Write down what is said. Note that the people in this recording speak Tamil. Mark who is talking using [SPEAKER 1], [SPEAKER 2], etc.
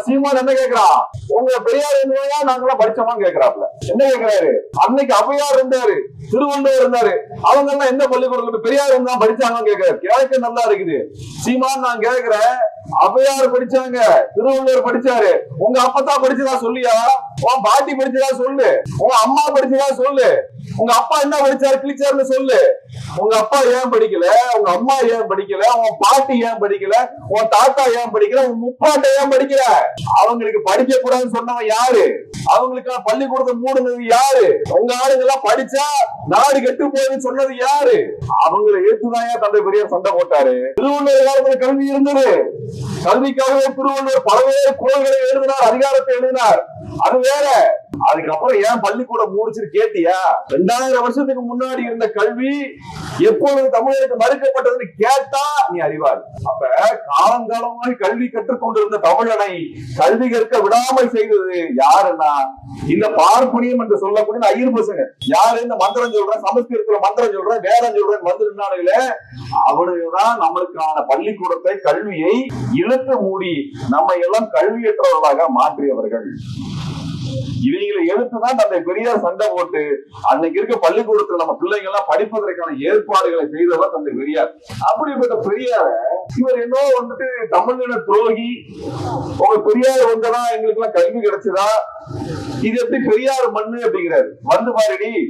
[SPEAKER 1] சீமான் என்ன கேக்குறான், உங்க பெரியார் இருந்தவங்க நாங்களாம் படிச்சோமா கேக்குறாப்ல. என்ன கேக்குறாரு, அன்னைக்கு ஔவையார் இருந்தாரு, திருவள்ளுவர் இருந்தாரு, அவங்க எல்லாம் எந்த பள்ளிக்கூடத்துல பெரியார் இருந்தா படிச்சாங்கன்னு கேக்குறாரு. கேட்க நல்லா இருக்குது. சீமான் நான் கேக்குறேன், ஔவையார் படிச்சாங்க, திருவள்ளுவர் படிச்சாரு, உங்க அப்பதான் படிச்சதா சொல்லியா? உன் பாட்டி படிச்சதா சொல்லு, உங்க அம்மா படிச்சதா சொல்லு, உங்க அப்பா என்ன படிச்சாரு கிழிச்சாருன்னு சொல்லு. உங்க அப்பா ஏன் படிக்கல, உங்க அம்மா ஏன் படிக்கல, உன் பாட்டி ஏன் படிக்கல, உன் தாத்தா ஏன் படிக்கல, உன் முப்பாட்டை ஏன் படிக்கல? அவங்களுக்கு படிக்க கூடாதுன்னு சொன்னவன் யாரு? அவங்களுக்கு பள்ளிக்கூடத்தை மூடுனது யாரு? உங்க ஆளுங்க எல்லாம் படிச்சா நாடு கெட்டு போகுதுன்னு சொன்னது யாரு? அவங்களை ஏற்றுதான் தந்தை பெரியார் சண்டை போட்டாரு. திருவள்ளுவர் காலத்துல கல்வி இருந்தது. கல்விக்காகவே திருவள்ளுவர் பல்வேறு குறள்களை எழுதினார், அதிகாரத்தை எழுதினார். அது வேற. அதுக்கப்புறம் ஏன் பள்ளிக்கூடம் மூடிச்சு கேட்டியா? 2000 வருஷத்துக்கு முன்னாடி இருந்த கல்வி எப்பொழுது தமிழருக்கு மறுக்கப்பட்டதுன்னு கேட்டா நீ அறிவார். அப்ப காலங்காலமாக கல்வி கற்றுக்கொண்டிருந்த தமிழனை கல்வி கற்க விடாமல் செய்தது யாருன்னா இந்த பார்ப்பனியம் என்று சொல்லக்கூடிய ஐயர் பசங்க. யாரு இந்த மந்திரம் சொல்றேன், சமஸ்கிருதத்துல மந்திரம் சொல்றேன், வேதம் சொல்றேன் வந்துருந்தானுங்களே, அவனுக்குதான் நம்மளுக்கான பள்ளிக்கூடத்தை கல்வியை இழுத்து மூடி நம்ம எல்லாம் கல்வியற்றவர்களாக மாற்றியவர்கள். இவங்களை எடுத்துதான் தந்தை பெரியார் சண்டை போட்டு அன்னைக்கு இருக்க பள்ளிக்கூடத்துல நம்ம பிள்ளைங்க எல்லாம் படிப்பதற்கான ஏற்பாடுகளை செய்தவர் தந்தை பெரியார். அப்படிப்பட்ட பெரியார இவர் என்ன வந்துட்டு தமிழின துரோகி, உங்க பெரியார் வந்ததா எங்களுக்கு எல்லாம் கல்வி கிடைச்சதா, இது எப்படி பெரியார் மண்ணு அப்படிங்கிறாரு. வந்து பாருடி,